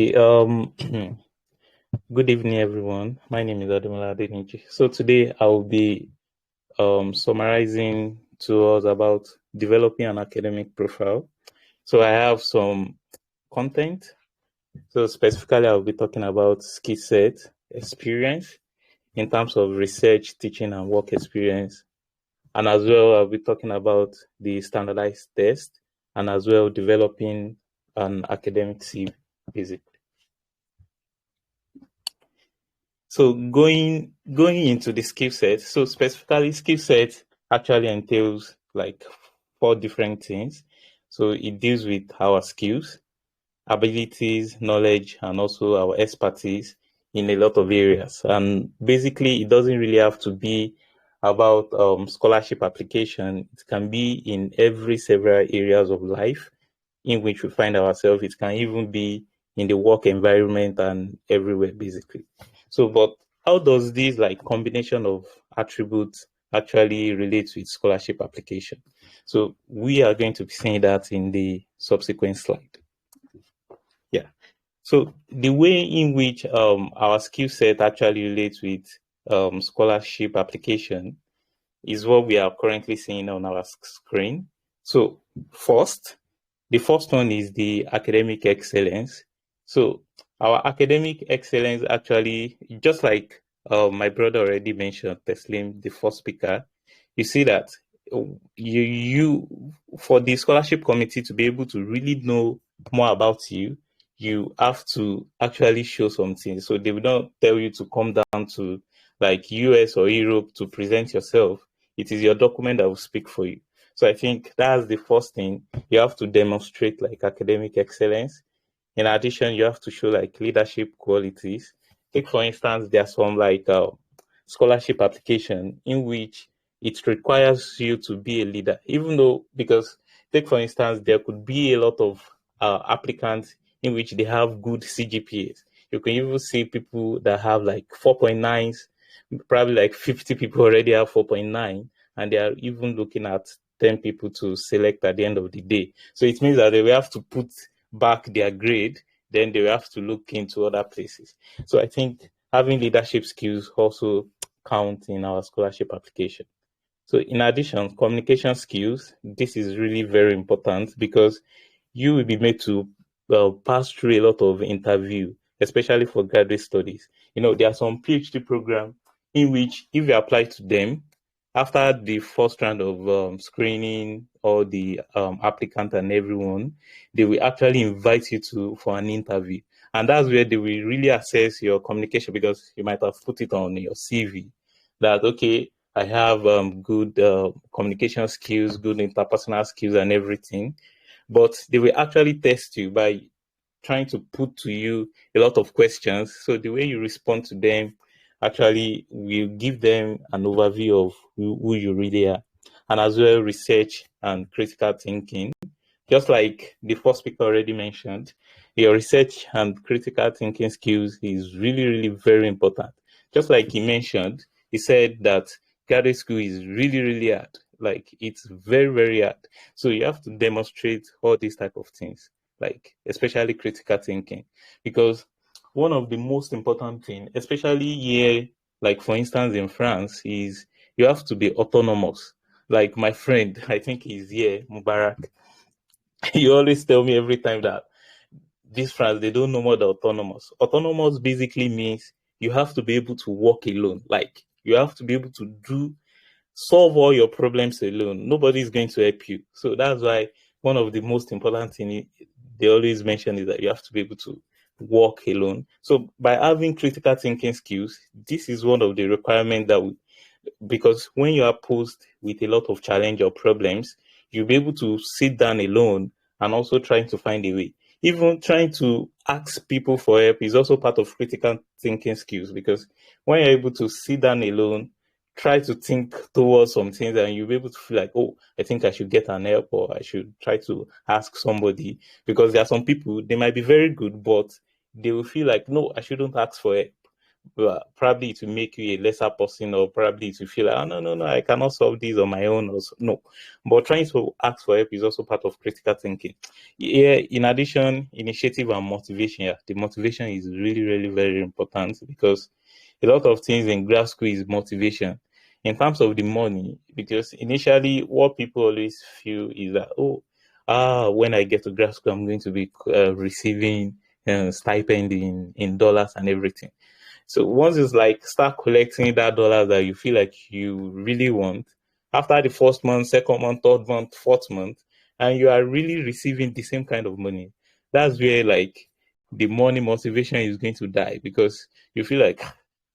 Good evening, everyone. My name is Ademola Adeniji. So today I will be summarizing to us about developing an academic profile. So I have some content. So specifically, I'll be talking about skill set, experience in terms of research, teaching, and work experience. And as well, I'll be talking about the standardized test and as well developing an academic CV, basically. So going into the skill set, so specifically skill set actually entails like four different things. So it deals with our skills, abilities, knowledge, and also our expertise in a lot of areas. And basically, it doesn't really have to be about scholarship application. It can be in every several areas of life in which we find ourselves. It can even be in the work environment and everywhere, basically. So, but how does this like combination of attributes actually relate with scholarship application? So we are going to be seeing that in the subsequent slide. Yeah. So the way in which our skill set actually relates with scholarship application is what we are currently seeing on our screen. So the first one is the academic excellence. So our academic excellence actually, just like my brother already mentioned, Teslim, the first speaker, you see that you for the scholarship committee to be able to really know more about you, you have to actually show something. So they will not tell you to come down to like US or Europe to present yourself. It is your document that will speak for you. So I think that's the first thing. You have to demonstrate like academic excellence. In addition, you have to show like leadership qualities. Take for instance, there are some like scholarship application in which it requires you to be a leader, even though because take for instance, there could be a lot of applicants in which they have good CGPAs. You can even see people that have like 4.9s, probably like 50 people already have 4.9, and they are even looking at 10 people to select at the end of the day. So it means that they will have to put back their grade, then they will have to look into other places. So I think having leadership skills also count in our scholarship application. So in addition, communication skills, this is really very important because you will be made to pass through a lot of interview, especially for graduate studies. You know, there are some PhD programs in which if you apply to them, after the first round of screening all the applicant and everyone, they will actually invite you to for an interview. And that's where they will really assess your communication because you might have put it on your CV that, okay, I have good communication skills, good interpersonal skills, and everything. But they will actually test you by trying to put to you a lot of questions. So the way you respond to them actually will give them an overview of who you really are. And as well, research and critical thinking. Just like the first speaker already mentioned, your research and critical thinking skills is really, really very important. Just like he mentioned, he said that graduate school is really, really hard. Like it's very, very hard. So you have to demonstrate all these type of things, like especially critical thinking, because one of the most important thing, especially here, like for instance in France, is you have to be autonomous. Like my friend, I think he's here, Mubarak. You always tell me every time that these France, they don't know what the autonomous. Autonomous basically means you have to be able to walk alone. Like you have to be able to solve all your problems alone. Nobody is going to help you. So that's why one of the most important thing they always mention is that you have to be able to walk alone. So by having critical thinking skills, this is one of the requirements that we, because when you are posed with a lot of challenge or problems, you'll be able to sit down alone and also trying to find a way. Even trying to ask people for help is also part of critical thinking skills because when you're able to sit down alone, try to think towards some things and you'll be able to feel like, oh, I think I should get an help or I should try to ask somebody because there are some people, they might be very good, but they will feel like, no, I shouldn't ask for help. Probably to make you a lesser person, or probably to feel like, oh, no, no, no, I cannot solve this on my own. Also, no, but trying to ask for help is also part of critical thinking. Yeah, in addition, initiative and motivation. Yeah, the motivation is really, really very important, because a lot of things in grad school is motivation. In terms of the money, because initially what people always feel is that, oh, when I get to grad school, I'm going to be receiving stipend in dollars and everything. So once it's like start collecting that dollar that you feel like you really want, after the first month, second month, third month, fourth month, and you are really receiving the same kind of money, that's where like the money motivation is going to die, because you feel like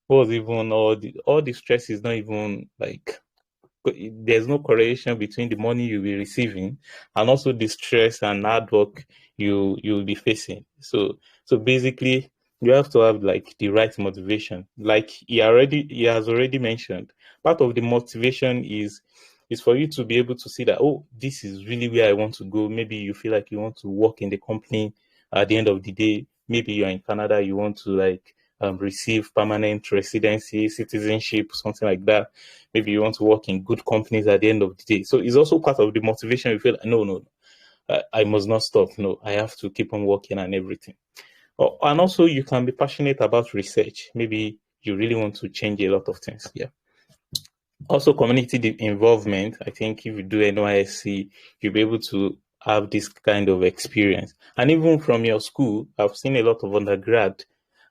what's even all the stress is not even like, there's no correlation between the money you'll be receiving and also the stress and hard work you'll be facing. So basically you have to have like the right motivation. Like he has already mentioned, part of the motivation is for you to be able to see that, oh, this is really where I want to go. Maybe you feel like you want to work in the company at the end of the day. Maybe you're in Canada, you want to like receive permanent residency, citizenship, something like that. Maybe you want to work in good companies at the end of the day. So it's also part of the motivation. You feel like, no, no, I must not stop. No, I have to keep on working and everything. And also, you can be passionate about research. Maybe you really want to change a lot of things. Yeah. Also, community involvement. I think if you do NYSC, you'll be able to have this kind of experience. And even from your school, I've seen a lot of undergrad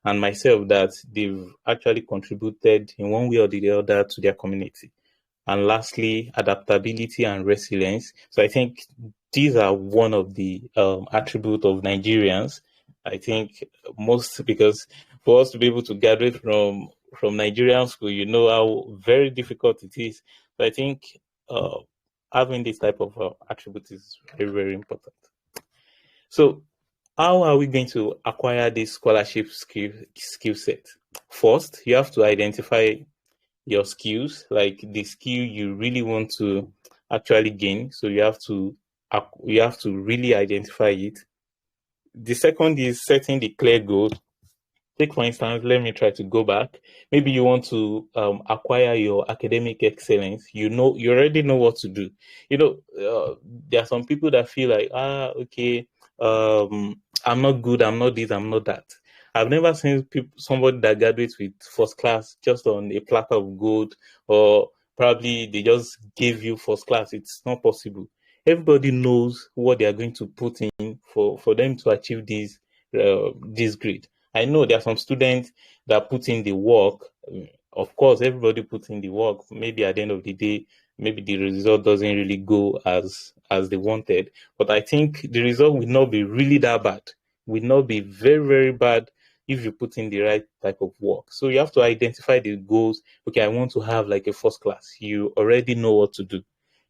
and myself that they've actually contributed in one way or the other to their community. And lastly, adaptability and resilience. So I think these are one of the attributes of Nigerians. I think most, because for us to be able to graduate from Nigerian school, you know how very difficult it is. So I think uh, having this type of attribute is very, very important. So how are we going to acquire this scholarship skill set? First, you have to identify your skills, like the skill you really want to actually gain. So you have to really identify it. The second is setting the clear goal. Take for instance, let me try to go back. Maybe you want to acquire your academic excellence. You already know what to do. There are some people that feel like, okay, I'm not good, I'm not this, I'm not that. I've never seen somebody that graduates with first class just on a platter of gold, or probably they just gave you first class. It's not possible. Everybody knows what they are going to put in for them to achieve this grade. I know there are some students that put in the work. Of course, everybody puts in the work. Maybe at the end of the day, maybe the result doesn't really go as they wanted. But I think the result will not be really that bad. Will not be very, very bad if you put in the right type of work. So you have to identify the goals. Okay, I want to have like a first class. You already know what to do.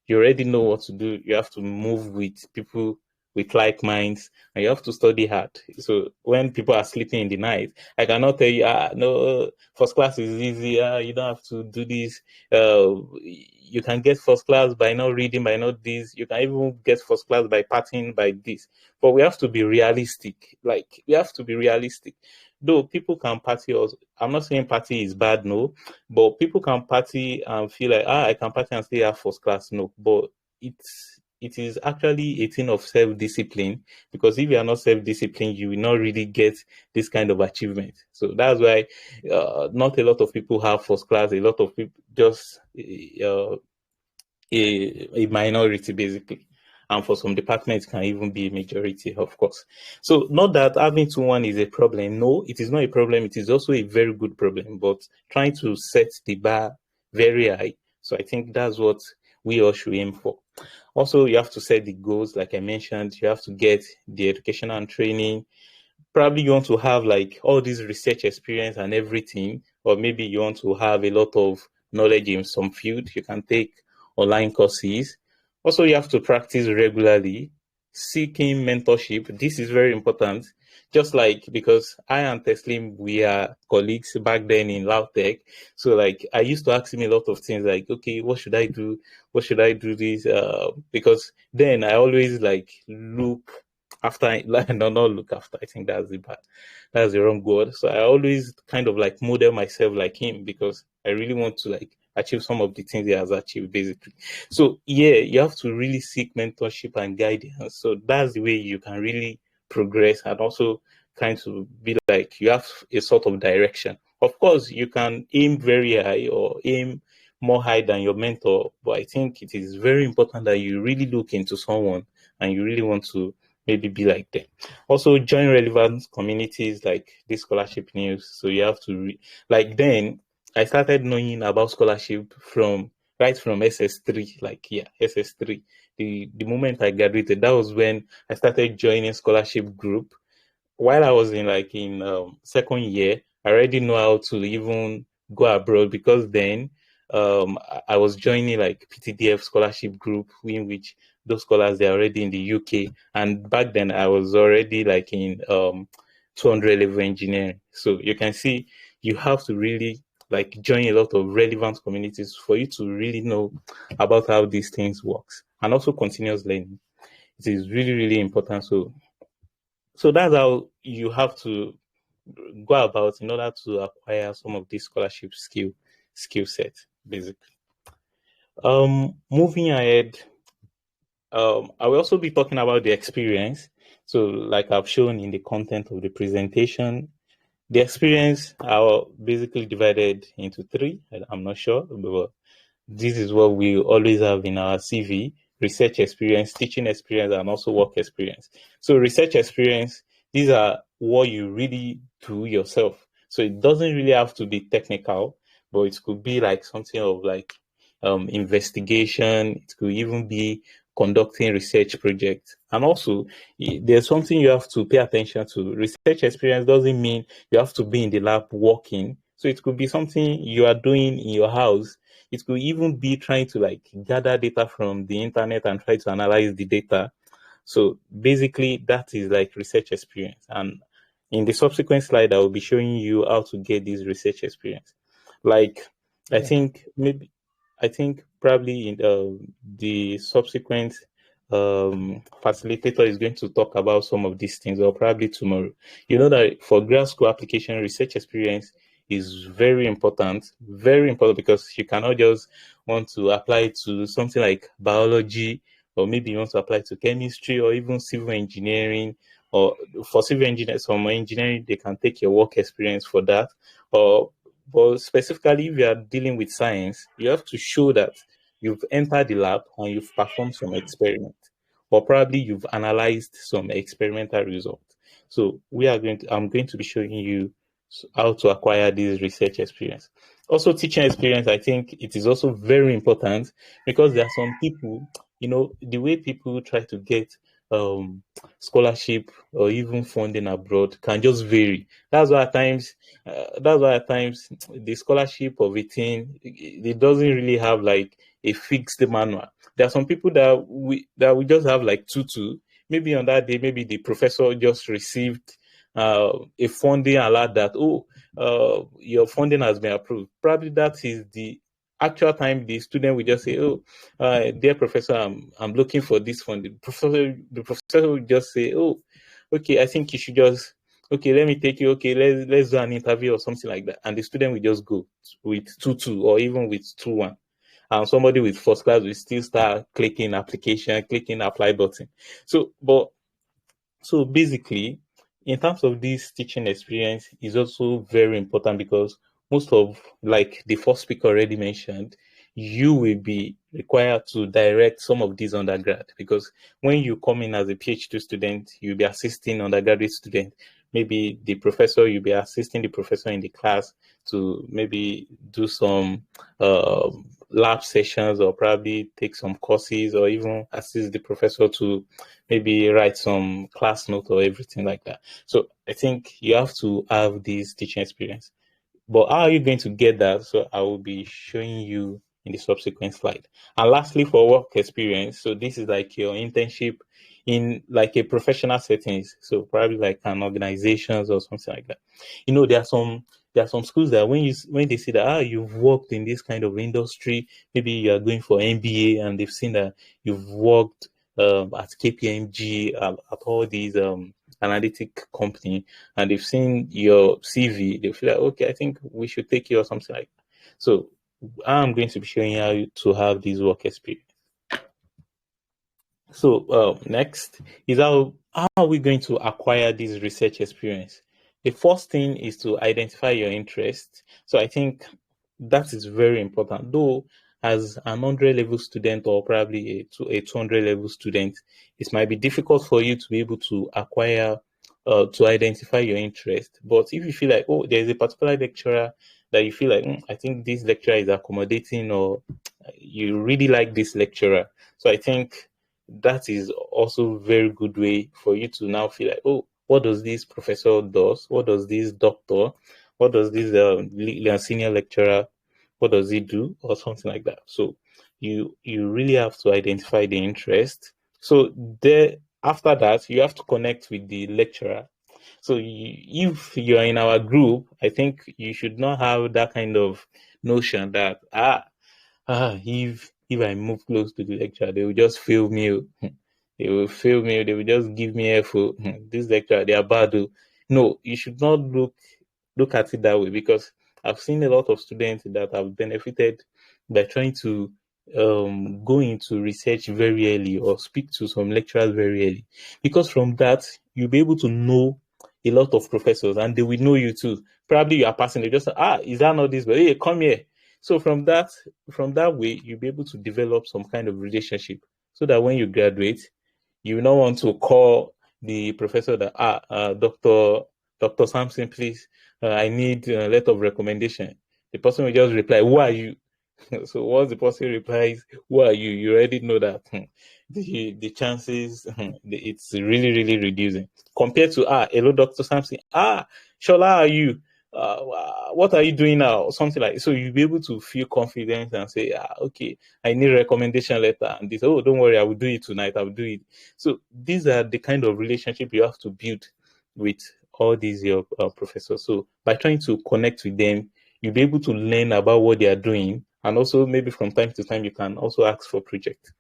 You already know what to do. You have to move with people with like minds, and you have to study hard. So when people are sleeping in the night, I cannot tell you, no, first class is easy. You don't have to do this. You can get first class by not reading, by not this. You can even get first class by partying, by this. But we have to be realistic. Like, we have to be realistic. Though people can party also. I'm not saying party is bad, no, but people can party and feel like, I can party and still have first class, no. But it is actually a thing of self-discipline, because if you are not self-disciplined, you will not really get this kind of achievement. So that's why not a lot of people have first class. A lot of people just a minority, basically. And for some departments can even be a majority, of course. So not that having 2-1 is a problem. No, it is not a problem. It is also a very good problem, but trying to set the bar very high. So I think that's what we all should aim for. Also, you have to set the goals. Like I mentioned, you have to get the education and training. Probably you want to have like all this research experience and everything, or maybe you want to have a lot of knowledge in some field. You can take online courses. Also, you have to practice regularly, seeking mentorship. This is very important. Just like, because I and Teslim, we are colleagues back then in Lautech. So like, I used to ask him a lot of things like, okay, what should I do? What should I do this? Because then I always like look after, like, no, not look after. I think that's the wrong word. So I always kind of like model myself like him because I really want to like achieve some of the things he has achieved basically. So yeah, you have to really seek mentorship and guidance. So that's the way you can really progress and also kind of be like you have a sort of direction. Of course, you can aim very high or aim more high than your mentor, but I think it is very important that you really look into someone and you really want to maybe be like them. Also, join relevant communities like this scholarship news. So you have to like then I started knowing about scholarship from right from SS3, like yeah, SS3. The moment I graduated, that was when I started joining scholarship group while I was in second year, I already know how to even go abroad because then I was joining like PTDF scholarship group in which those scholars they're already in the UK, and back then I was already like in 200 level engineering. So you can see you have to really like join a lot of relevant communities for you to really know about how these things works, and also continuous learning. It is really really important. So that's how you have to go about in order to acquire some of these scholarship skill sets, basically. Moving ahead, I will also be talking about the experience. So, like I've shown in the content of the presentation, the experience are basically divided into three. I'm not sure, but this is what we always have in our CV: research experience, teaching experience, and also work experience. So research experience, these are what you really do yourself. So it doesn't really have to be technical, but it could be like something of like investigation. It could even be conducting research projects. And also, there's something you have to pay attention to. Research experience doesn't mean you have to be in the lab working. So it could be something you are doing in your house. It could even be trying to like gather data from the internet and try to analyze the data. So basically, that is like research experience. And in the subsequent slide, I will be showing you how to get this research experience. Like, I Yeah. think maybe, I think probably in the subsequent facilitator is going to talk about some of these things, or probably tomorrow. You know that for grad school application, research experience is very important because you cannot just want to apply to something like biology, or maybe you want to apply to chemistry or even civil engineering. Or for civil engineers, some engineering, they can take your work experience for that. Or but specifically, if you are dealing with science, you have to show that you've entered the lab and you've performed some experiment, or probably you've analyzed some experimental result. So I'm going to be showing you how to acquire this research experience. Also, teaching experience, I think it is also very important because there are some people, the way people try to get scholarship or even funding abroad can just vary. That's why at times the scholarship of a thing it doesn't really have like a fixed manual. There are some people that we just have like tutu. Maybe on that day, maybe the professor just received a funding alert that your funding has been approved. Probably that is the actual time the student will just say, "Oh, dear professor, I'm looking for this funding." The professor will just say, "Oh, okay, I think you should just okay, let me take you. Okay, let's do an interview or something like that." And the student will just go with 2-2 or even with 2-1. And somebody with first class will still start clicking application, clicking apply button. So basically, in terms of this teaching experience, is also very important because most of like the first speaker already mentioned, you will be required to direct some of these undergrad because when you come in as a PhD student, you'll be assisting undergraduate student. Maybe you'll be assisting the professor in the class to maybe do some lab sessions or probably take some courses or even assist the professor to maybe write some class note or everything like that. So I think you have to have this teaching experience. But how are you going to get that? So I will be showing you in the subsequent slide. And lastly, for work experience, so this is like your internship in like a professional settings. So probably like an organizations or something like that. There are some schools that when they see that you've worked in this kind of industry, maybe you are going for MBA and they've seen that you've worked at KPMG, at all these analytic company, and they've seen your CV, they feel like, okay, I think we should take you or something like that. So I'm going to be showing you how to have this work experience. So next is how are we going to acquire this research experience? The first thing is to identify your interest. So I think that is very important. Though as an 100 level student or probably a 200 level student, it might be difficult for you to be able to acquire to identify your interest. But if you feel like, oh, there's a particular lecturer that you feel like, I think this lecturer is accommodating, or you really like this lecturer. So I think that is also a very good way for you to now feel like, oh, what does this professor does? What does this doctor? What does this senior lecturer? What does he do? Or something like that. So you really have to identify the interest. So there, after that, you have to connect with the lecturer. So if you are in our group, I think you should not have that kind of notion that if I move close to the lecturer, they will just fail me. They will fail me. They will just give me F. This lecturer, they are bad. No, you should not look at it that way, because I've seen a lot of students that have benefited by trying to go into research very early or speak to some lecturers very early, because from that you'll be able to know a lot of professors and they will know you too. Probably you are passing, they just say, is that not this? But hey, come here. So from that way, you'll be able to develop some kind of relationship, so that when you graduate, you will not want to call the professor that Dr. Sampson, please, I need a letter of recommendation. The person will just reply, who are you? So once the person replies, who are you? You already know that the chances it's really, really reducing compared to hello, Dr. Sampson. Shola, are you? What are you doing now? Something like so. You'll be able to feel confident and say, okay, I need a recommendation letter. And this, oh, don't worry, I will do it tonight. I will do it. So these are the kind of relationship you have to build with all these your professors. So by trying to connect with them, you'll be able to learn about what they are doing, and also maybe from time to time you can also ask for projects.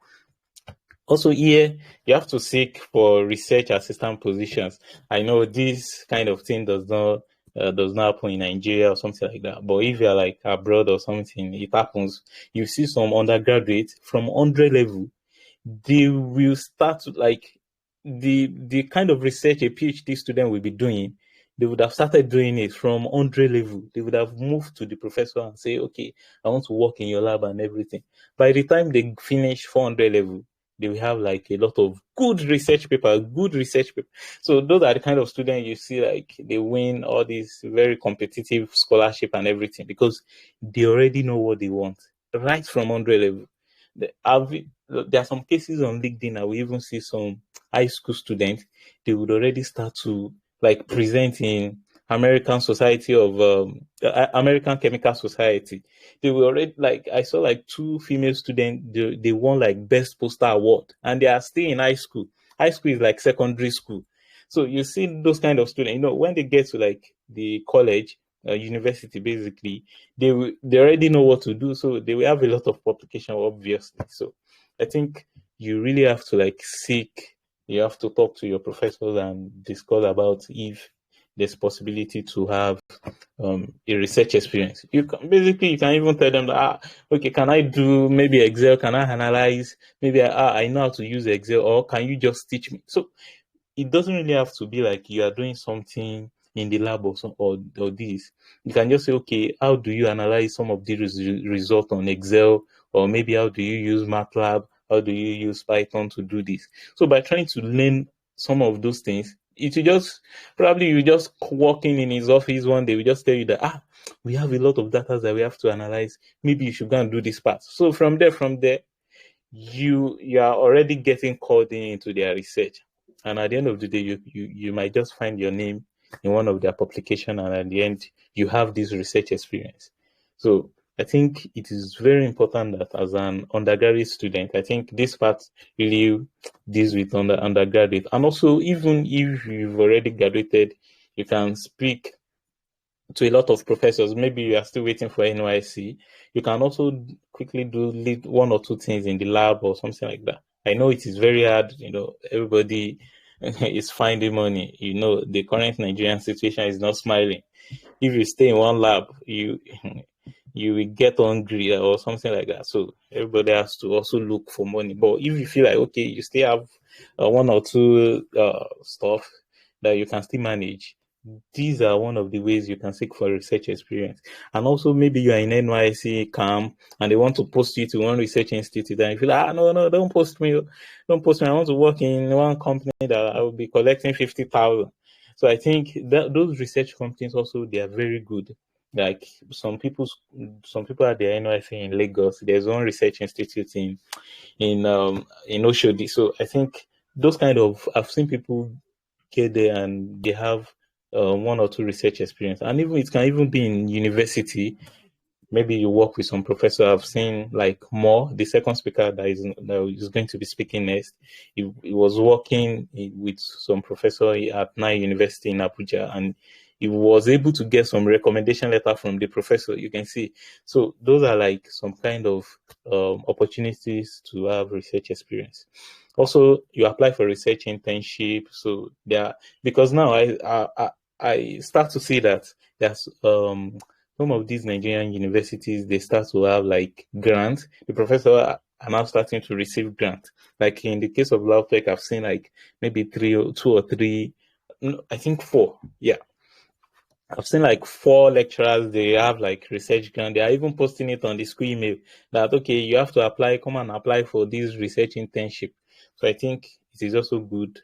Also here, you have to seek for research assistant positions. I know this kind of thing does not happen in Nigeria or something like that. But if you're like abroad or something, it happens. You see some undergraduates from 100 level, they will start to, like, the kind of research a PhD student will be doing, they would have started doing it from 100 level. They would have moved to the professor and say, okay, I want to work in your lab and everything. By the time they finish 400 level, they will have like a lot of good research paper. So those are the kind of students you see, like they win all these very competitive scholarship and everything, because they already know what they want right from 100 level. There are some cases on LinkedIn. I will even see some high school students. They would already start to like present in American Society of American Chemical Society. They were already, like, I saw like two female students. They won like best poster award, and they are still in high school. High school is like secondary school. So you see those kind of students. When they get to like the college, university, basically, they already know what to do. So they will have a lot of publication, obviously. So I think you really have to like seek. You have to talk to your professors and discuss about if there's possibility to have a research experience. You can even tell them that, okay, can I do maybe Excel? Can I analyze? Maybe I know how to use Excel, or can you just teach me? So it doesn't really have to be like you are doing something in the lab or this. You can just say, okay, how do you analyze some of the result on Excel, or maybe how do you use MATLAB? How do you use Python to do this? So by trying to learn some of those things, it will just probably you just walking in his office one day, we just tell you that we have a lot of data that we have to analyze. Maybe you should go and do this part. So from there, you are already getting called into their research, and at the end of the day, you might just find your name in one of their publication, and at the end you have this research experience. So I think it is very important that as an undergraduate student, I think this part really deals with undergraduate, and also even if you've already graduated, you can speak to a lot of professors. Maybe you are still waiting for NYC. You can also quickly do one or two things in the lab or something like that. I know it is very hard. Everybody is finding money. The current Nigerian situation is not smiling. If you stay in one lab, you will get hungry or something like that. So everybody has to also look for money. But if you feel like, okay, you still have one or two stuff that you can still manage, these are one of the ways you can seek for research experience. And also, maybe you are in NYC camp and they want to post you to one research institute, and you feel like, no, no, don't post me. Don't post me. I want to work in one company that I will be collecting 50,000. So I think that those research companies also, they are very good. Like some people at the NYC in Lagos, there's one research institute in Oshodi. So I think those kind of, I've seen people get there and they have one or two research experience, and even it can even be in university. Maybe you work with some professor. I've seen like more the second speaker that is going to be speaking next. He was working with some professor at Nine University in Abuja, and he was able to get some recommendation letter from the professor. You can see. So those are like some kind of opportunities to have research experience. Also, you apply for research internship. So there, because now I start to see that there's some of these Nigerian universities, they start to have like grants. The professor are now starting to receive grants. Like in the case of LAUTECH, I've seen like maybe two or three, no, I think four. Yeah, I've seen like four lecturers, they have like research grant. They are even posting it on the school email that, okay, you have to apply, come and apply for this research internship. So I think it is also good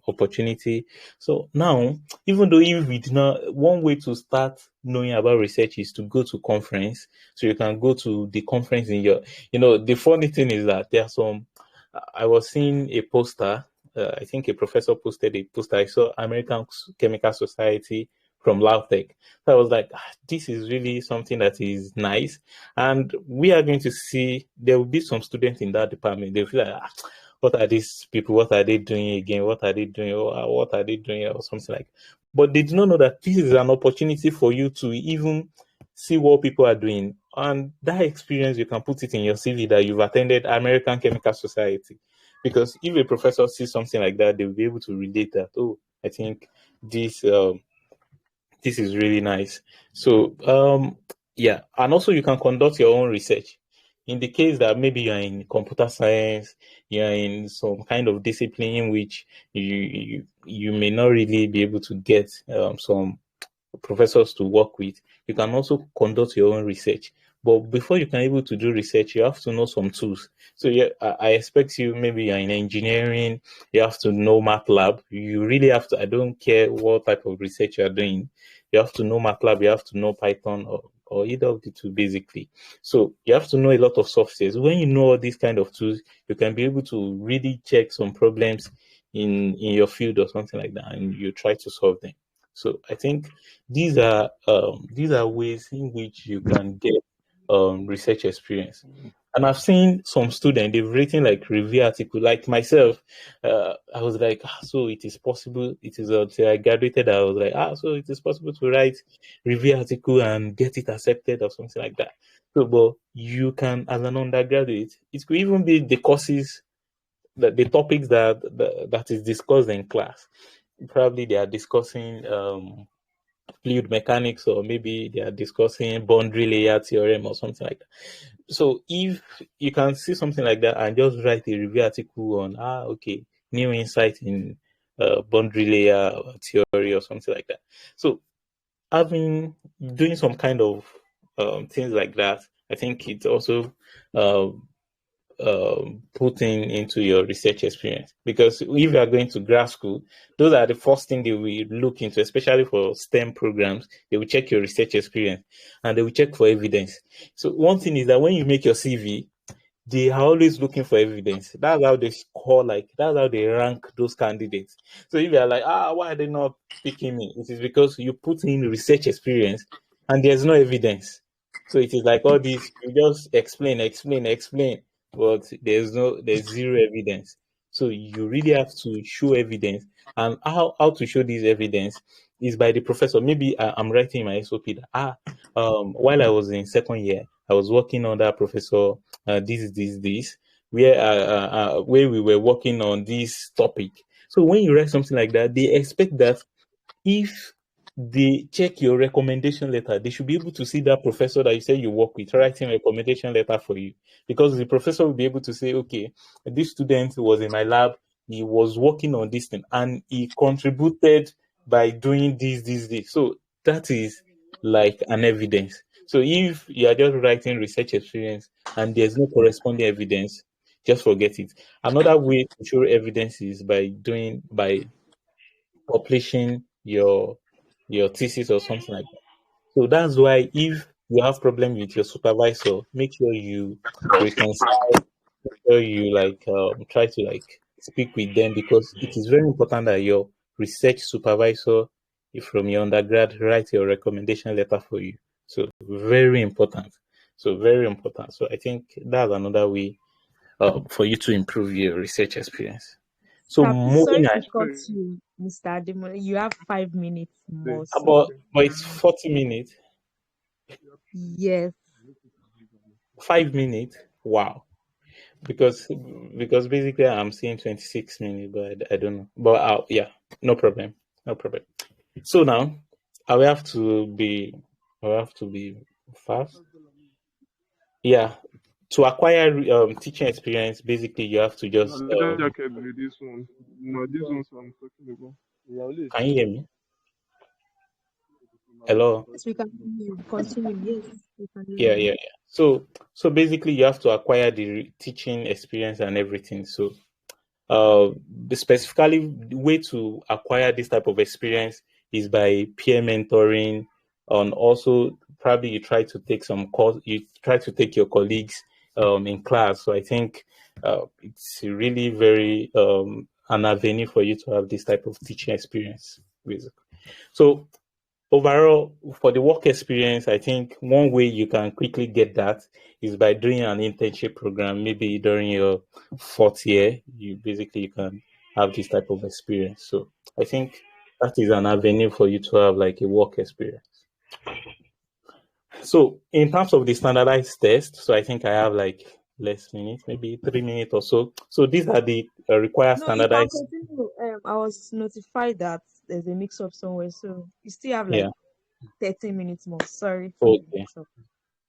opportunity. So now, even though if we did not, one way to start knowing about research is to go to conference. So you can go to the conference in the funny thing is that there are I was seeing a poster, I think a professor posted a poster. I saw American Chemical Society from LAUTECH. So I was like, this is really something that is nice. And we are going to see, there will be some students in that department. They'll feel like, what are these people? What are they doing again? What are they doing? Or what are they doing? Or something like that. But they do not know that this is an opportunity for you to even see what people are doing. And that experience, you can put it in your CV that you've attended American Chemical Society. Because if a professor sees something like that, they'll be able to relate that, oh, I think this is really nice. So, yeah, and also you can conduct your own research. In the case that maybe you're in computer science, you're in some kind of discipline in which you may not really be able to get some professors to work with, you can also conduct your own research. But before you can able to do research, you have to know some tools. So yeah, I expect you, maybe you're in engineering, you have to know MATLAB. You really have to, I don't care what type of research you're doing, you have to know MATLAB, you have to know Python, or either of the two basically. So you have to know a lot of softwares. When you know all these kind of tools, you can be able to really check some problems in your field or something like that, and you try to solve them. So I think these are ways in which you can get research experience. And I've seen some students, they've written like review article. Like myself, I was like, so it is possible. It is until I graduated, I was like, so it is possible to write review article and get it accepted or something like that. So, but you can, as an undergraduate, it could even be the courses, the topics that is discussed in class. Probably they are discussing fluid mechanics, or maybe they are discussing boundary layer theorem or something like that. So if you can see something like that and just write a review article on okay, new insight in boundary layer theory or something like that. So having doing some kind of things like that, I think it's also uh, putting into your research experience. Because if you are going to grad school, those are the first thing they will look into, especially for STEM programs. They will check your research experience and they will check for evidence. So one thing is that when you make your CV, they are always looking for evidence. That's how they score, like that's how they rank those candidates. So if you are like, why are they not picking me? It is because you put in research experience and there's no evidence. So it is like all this, you just explain, explain, explain, but there's zero evidence. So you really have to show evidence. And how to show this evidence is by the professor. Maybe I'm writing my SOP that, while I was in second year, I was working under Professor this. where we were working on this topic. So when you write something like that, they expect that if they check your recommendation letter, they should be able to see that professor that you say you work with writing a recommendation letter for you. Because the professor will be able to say, okay, this student was in my lab, he was working on this thing, and he contributed by doing this. So that is like an evidence. So if you are just writing research experience and there's no corresponding evidence, just forget it. Another way to show evidence is by publishing your thesis or something like that. So that's why if you have problem with your supervisor, make sure you reconcile, or you try to speak with them, because it is very important that your research supervisor, if from your undergrad, write your recommendation letter for you. So very important. So very important. So I think that's another way for you to improve your research experience. So moving Sorry on, to cut you, Mr. Ademola. You have 5 minutes more, so but it's 40 minutes. yes. 5 minutes. Wow. Because basically I'm seeing 26 minutes, but I don't know. But yeah, no problem. No problem. So now I will have to be fast. Yeah. To acquire teaching experience, basically you have to just Leather jacket with this one. No, this one's I'm talking about. can you hear me? Hello? Yes, we can hear you. Continue. Yes, we can hear you. Yeah. So basically you have to acquire the teaching experience and everything. So specifically the way to acquire this type of experience is by peer mentoring, and also probably you try to take some course, you try to take your colleagues in class. So I think it's really very an avenue for you to have this type of teaching experience, basically. So overall, for the work experience, I think one way you can quickly get that is by doing an internship program. Maybe during your fourth year, you can have this type of experience. So I think that is an avenue for you to have like a work experience. So in terms of the standardized test, so I think I have like less minutes, maybe 3 minutes or so. So these are the required No, you can standardized. continue. I was notified that there's a mix up somewhere, so you still have like Yeah. 30 minutes more. Sorry for the Okay. mix up.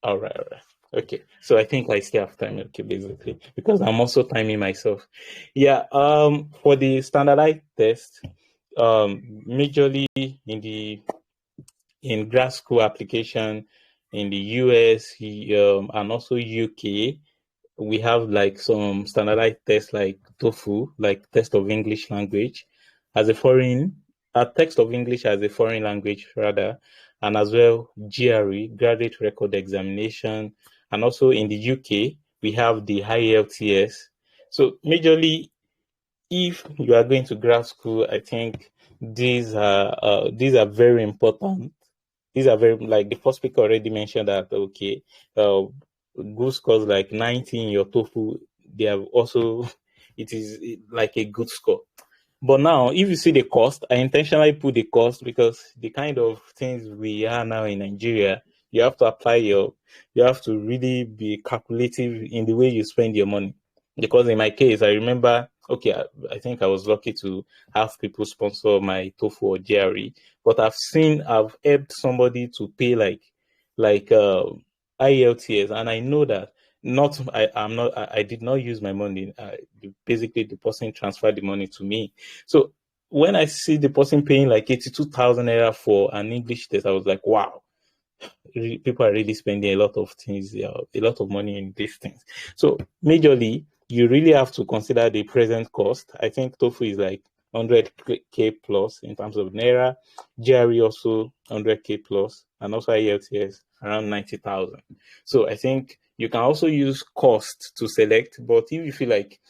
All right. Okay. So I think I still have time, okay, basically, because I'm also timing myself. Yeah. For the standardized test, majorly in grad school application in the US, and also UK, we have like some standardized tests like TOEFL, like test of English language as a text of English as a foreign language rather, and as well GRE, graduate record examination, and also in the UK we have the IELTS. So majorly, if you are going to grad school, I think these are very important. These are very, like the first speaker already mentioned that, okay, uh, good scores like 90 in your TOEFL, they have also, it is like a good score. But now, if you see the cost, I intentionally put the cost because the kind of things we are now in Nigeria, you have to you have to really be calculative in the way you spend your money. Because in my case, I remember, okay, I think I was lucky to have people sponsor my TOEFL or GRE, but I've helped somebody to pay like IELTS, and I know that not I'm not I did not use my money. Basically, the person transferred the money to me. So when I see the person paying like 82,000 naira for an English test, I was like, wow, people are really spending a lot of things, a lot of money in these things. So majorly, you really have to consider the present cost. I think TOEFL is like 100k plus in terms of naira, GRE also 100k plus, and also IELTS around 90,000. So I think you can also use cost to select, but if you feel like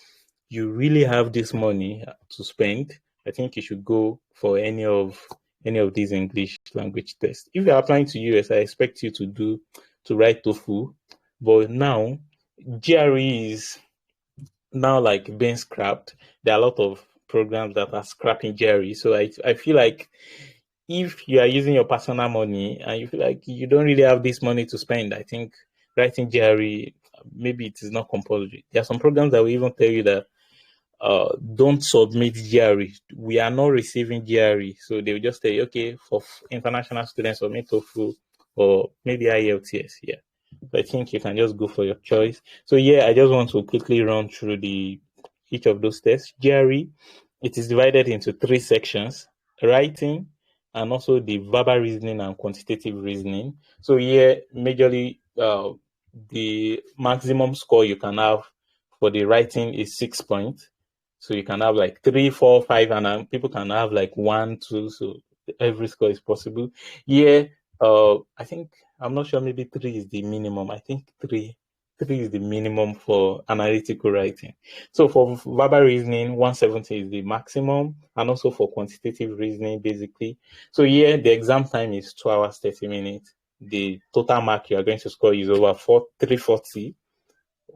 you really have this money to spend, I think you should go for any of these English language tests. If you're applying to US, I expect you to write TOEFL, but now GRE is now like being scrapped. There are a lot of programs that are scrapping GRE, so I feel like if you are using your personal money and you feel like you don't really have this money to spend, I think writing GRE maybe it is not compulsory. There are some programs that will even tell you that don't submit GRE. We are not receiving GRE. So they will just say, okay, for international students, submit TOEFL or maybe IELTS. Yeah. So I think you can just go for your choice. So yeah, I just want to quickly run through each of those tests. GRE, it is divided into 3 sections: writing, and also the verbal reasoning and quantitative reasoning. So here, majorly, the maximum score you can have for the writing is 6 points. So you can have like 3, 4, 5, and people can have like 1, 2. So every score is possible. Yeah, I think, I'm not sure, maybe 3 is the minimum. I think three is the minimum for analytical writing. So for verbal reasoning, 170 is the maximum, and also for quantitative reasoning, basically. So here, the exam time is 2 hours, 30 minutes. The total mark you are going to score is over 340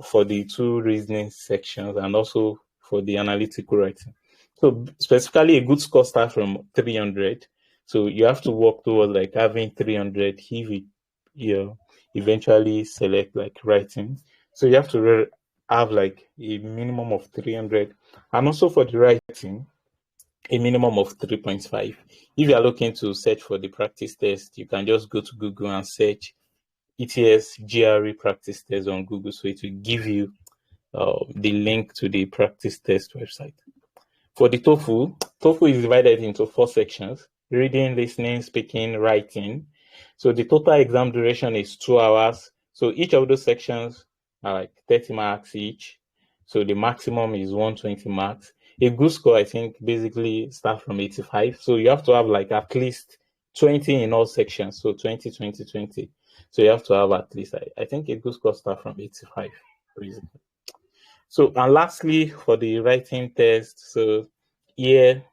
for the 2 reasoning sections, and also for the analytical writing. So specifically, a good score starts from 300. So you have to work towards like having 300 if you eventually select like writing. So you have to have like a minimum of 300, and also for the writing, a minimum of 3.5. If you are looking to search for the practice test, you can just go to Google and search ETS GRE practice test on Google. So it will give you the link to the practice test website. For the TOEFL is divided into 4 sections: reading, listening, speaking, writing. So the total exam duration is 2 hours. So each of those sections are like 30 marks each. So the maximum is 120 marks. A good score, I think, basically starts from 85. So you have to have like at least 20 in all sections. So 20, 20, 20. So you have to have at least, I think a good score starts from 85, basically. So, and lastly, for the writing test, so here,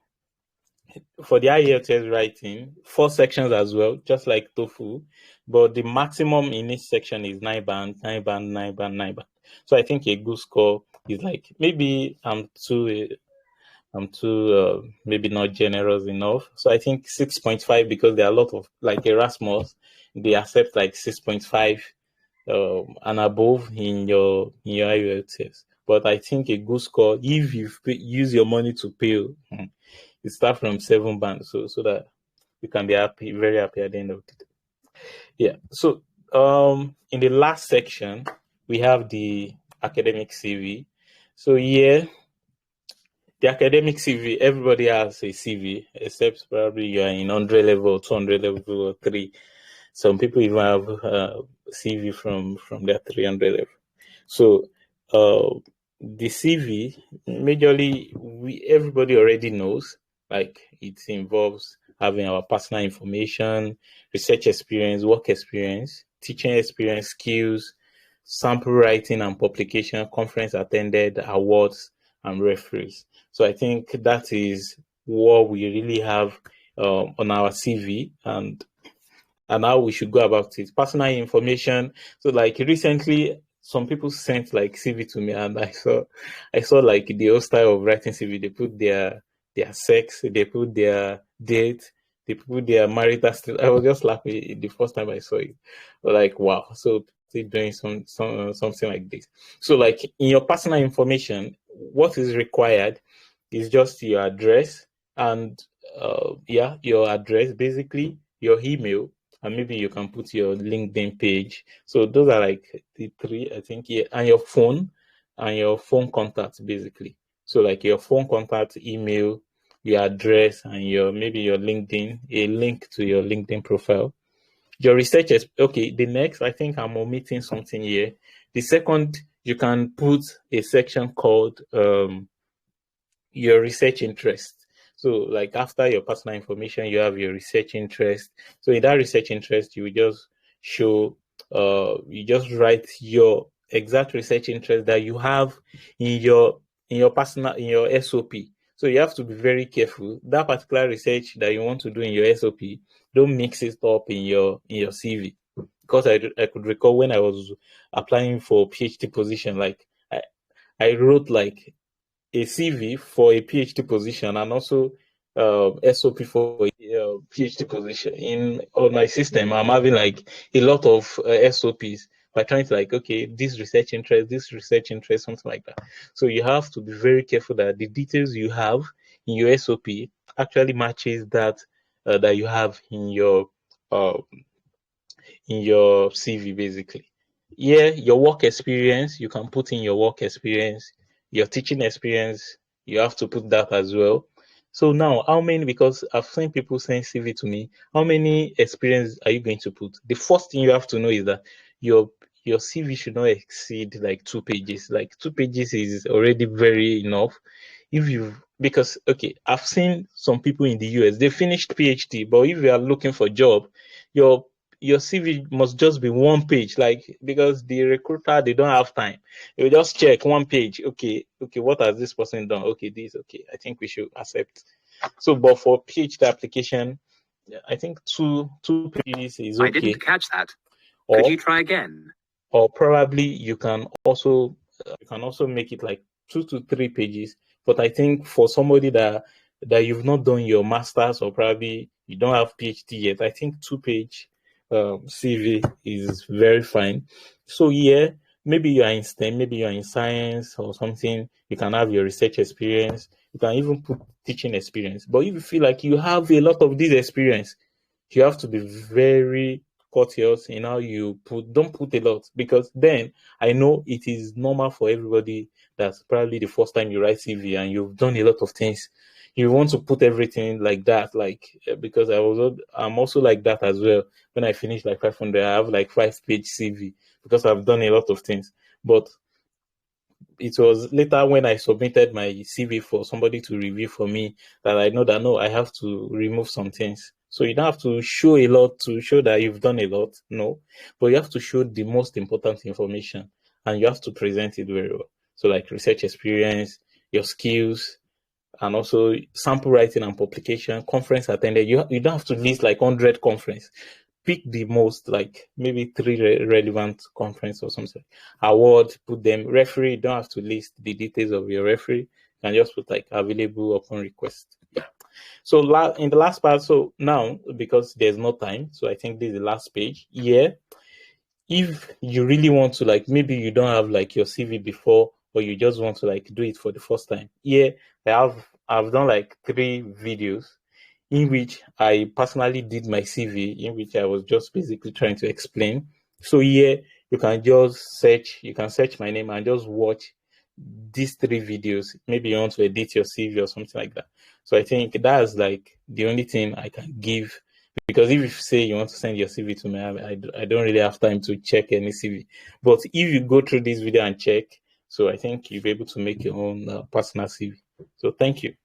for the IELTS writing, 4 sections as well, just like TOEFL, but the maximum in each section is 9 band, 9 band, 9 band, 9 band. So I think a good score is like, maybe I'm too maybe not generous enough. So I think 6.5, because there are a lot of, like Erasmus, they accept like 6.5 and above in your IELTS. But I think a good score, if you use your money to pay, it starts from 7 band, so that you can be happy, very happy at the end of the day. Yeah. So in the last section, we have the academic CV. So yeah, the academic CV, everybody has a CV, except probably you are in 100 level, 200 level, or 3. Some people even have CV from their 300 level. So the CV, majorly, everybody already knows, like it involves having our personal information, research experience, work experience, teaching experience, skills, sample writing and publication, conference attended, awards, and referees. So I think that is what we really have on our CV, and how we should go about it. Personal information. So like recently, some people sent like CV to me, and I saw like the whole style of writing CV. They put their sex, they put their date, they put their marital status. I was just laughing the first time I saw it. Like, wow. So they're doing something like this. So like in your personal information, what is required is just your address, and your address, basically your email, and maybe you can put your LinkedIn page. So those are like the 3, I think. Yeah, and your phone contact, basically. So like your phone contact, email, your address, and maybe your LinkedIn, a link to your LinkedIn profile. Your research is okay. The next, I think I'm omitting something here. The second, you can put a section called your research interest. So like after your personal information, you have your research interest. So in that research interest, you will just show, you just write your exact research interest that you have in your SOP. So you have to be very careful. That particular research that you want to do in your SOP, don't mix it up in your CV. Because I could recall when I was applying for PhD position, like I wrote like a CV for a PhD position, and also SOP for a PhD position. On my system, I'm having like a lot of SOPs. by trying to like, okay, this research interest, something like that. So you have to be very careful that the details you have in your SOP actually matches that that you have uh, in your CV basically. Yeah, your work experience, you can put in your work experience, your teaching experience, you have to put that as well. So now, how many, because I've seen people send CV to me, how many experience are you going to put? The first thing you have to know is that your your CV should not exceed like 2 pages. Like 2 pages is already very enough. If you, because okay, I've seen some people in the US, they finished PhD, but if you are looking for a job, your your CV must just be 1 page, like because the recruiter they don't have time. They will just check 1 page. Okay, okay, what has this person done? Okay, this okay. I think we should accept. So, but for PhD application, I think two pages is I okay. didn't catch that. Could Or you try again? or probably you can also make it like 2 to 3 pages. But I think for somebody that you've not done your masters or probably you don't have PhD yet, I think 2 page CV is very fine. So yeah, maybe you are in STEM, maybe you are in science or something. You can have your research experience. You can even put teaching experience. But if you feel like you have a lot of this experience, you have to be very courteous in how you put, don't put a lot, because then I know it is normal for everybody that's probably the first time you write CV and you've done a lot of things. You want to put everything like that, like because I'm also like that as well. When I finish like 500, I have like 5 page CV because I've done a lot of things. But it was later when I submitted my CV for somebody to review for me that I know that no, I have to remove some things. So you don't have to show a lot to show that you've done a lot, no, but you have to show the most important information and you have to present it very well. So like research experience, your skills, and also sample writing and publication, conference attended. You don't have to list like 100 conference. Pick the most, like maybe three relevant conference or something. Award, put them. Referee, you don't have to list the details of your referee. You can just put like available upon request. Yeah. So in the last part, so now because there's no time, so I think this is the last page. Yeah, if you really want to, like maybe you don't have like your CV before or you just want to like do it for the first time, yeah, I've done like 3 videos in which I personally did my CV, in which I was just basically trying to explain. So yeah, you can search my name and just watch these 3 videos. Maybe you want to edit your CV or something like that. So I think that's like the only thing I can give, because if you say you want to send your CV to me, I don't really have time to check any CV. But if you go through this video and check, so I think you'll be able to make your own personal CV. So thank you.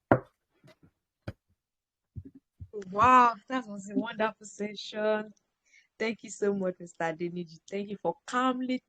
Wow, that was a wonderful session. Thank you so much, Mr. Deniji. Thank you for calmly taking